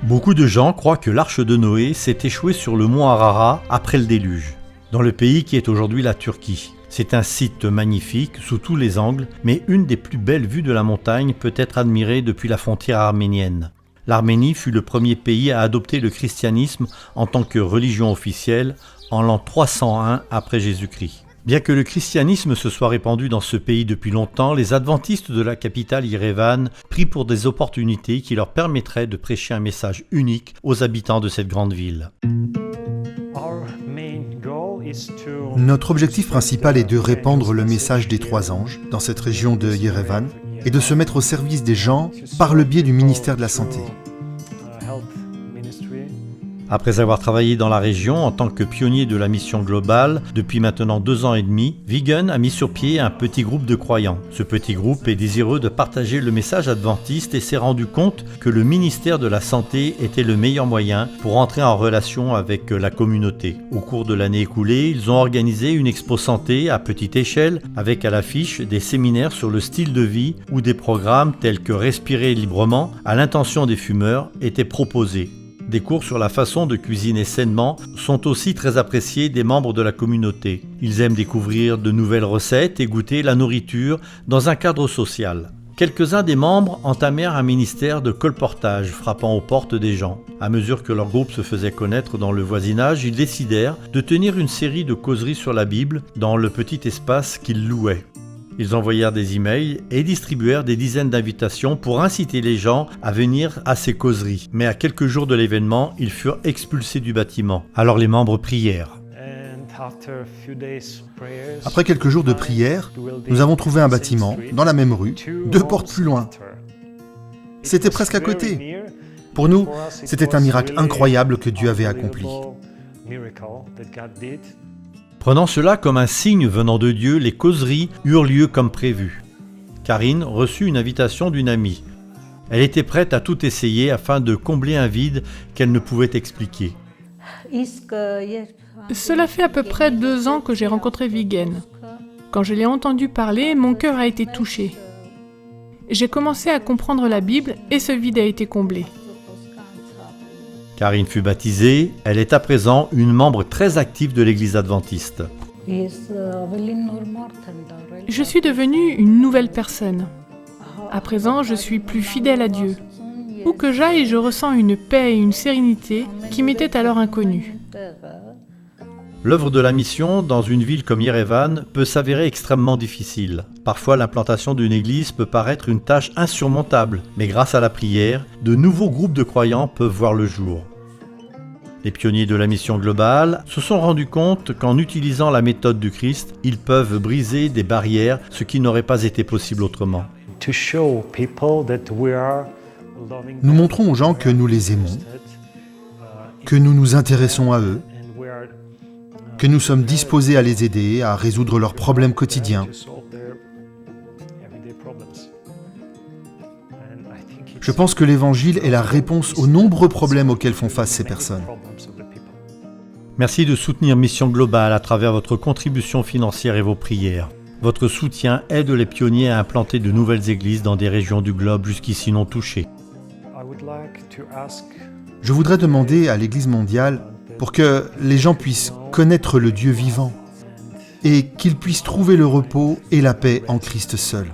Beaucoup de gens croient que l'arche de Noé s'est échouée sur le mont Ararat après le déluge, dans le pays qui est aujourd'hui la Turquie. C'est un site magnifique sous tous les angles, mais une des plus belles vues de la montagne peut être admirée depuis la frontière arménienne. L'Arménie fut le premier pays à adopter le christianisme en tant que religion officielle en l'an 301 après Jésus-Christ. Bien que le christianisme se soit répandu dans ce pays depuis longtemps, les adventistes de la capitale Yerevan prient pour des opportunités qui leur permettraient de prêcher un message unique aux habitants de cette grande ville. Notre objectif principal est de répandre le message des trois anges dans cette région de Yerevan et de se mettre au service des gens par le biais du ministère de la Santé. Après avoir travaillé dans la région en tant que pionnier de la mission globale depuis maintenant 2 ans et demi, Vigen a mis sur pied un petit groupe de croyants. Ce petit groupe est désireux de partager le message adventiste et s'est rendu compte que le ministère de la Santé était le meilleur moyen pour entrer en relation avec la communauté. Au cours de l'année écoulée, ils ont organisé une expo santé à petite échelle avec à l'affiche des séminaires sur le style de vie où des programmes tels que Respirer librement à l'intention des fumeurs étaient proposés. Des cours sur la façon de cuisiner sainement sont aussi très appréciés des membres de la communauté. Ils aiment découvrir de nouvelles recettes et goûter la nourriture dans un cadre social. Quelques-uns des membres entamèrent un ministère de colportage frappant aux portes des gens. À mesure que leur groupe se faisait connaître dans le voisinage, ils décidèrent de tenir une série de causeries sur la Bible dans le petit espace qu'ils louaient. Ils envoyèrent des emails et distribuèrent des dizaines d'invitations pour inciter les gens à venir à ces causeries. Mais à quelques jours de l'événement, ils furent expulsés du bâtiment. Alors les membres prièrent. Après quelques jours de prière, nous avons trouvé un bâtiment, dans la même rue, 2 portes plus loin. C'était presque à côté. Pour nous, c'était un miracle incroyable que Dieu avait accompli. Prenant cela comme un signe venant de Dieu, les causeries eurent lieu comme prévu. Karine reçut une invitation d'une amie. Elle était prête à tout essayer afin de combler un vide qu'elle ne pouvait expliquer. Cela fait à peu près 2 ans que j'ai rencontré Vigen. Quand je l'ai entendu parler, mon cœur a été touché. J'ai commencé à comprendre la Bible et ce vide a été comblé. Karine fut baptisée, elle est à présent une membre très active de l'Église adventiste. Je suis devenue une nouvelle personne. À présent, je suis plus fidèle à Dieu. Où que j'aille, je ressens une paix et une sérénité qui m'étaient alors inconnues. L'œuvre de la mission dans une ville comme Yerevan peut s'avérer extrêmement difficile. Parfois, l'implantation d'une église peut paraître une tâche insurmontable, mais grâce à la prière, de nouveaux groupes de croyants peuvent voir le jour. Les pionniers de la mission globale se sont rendus compte qu'en utilisant la méthode du Christ, ils peuvent briser des barrières, ce qui n'aurait pas été possible autrement. Nous montrons aux gens que nous les aimons, que nous nous intéressons à eux, que nous sommes disposés à les aider à résoudre leurs problèmes quotidiens. Je pense que l'Évangile est la réponse aux nombreux problèmes auxquels font face ces personnes. Merci de soutenir Mission Globale à travers votre contribution financière et vos prières. Votre soutien aide les pionniers à implanter de nouvelles églises dans des régions du globe jusqu'ici non touchées. Je voudrais demander à l'Église mondiale pour que les gens puissent connaître le Dieu vivant et qu'ils puissent trouver le repos et la paix en Christ seul.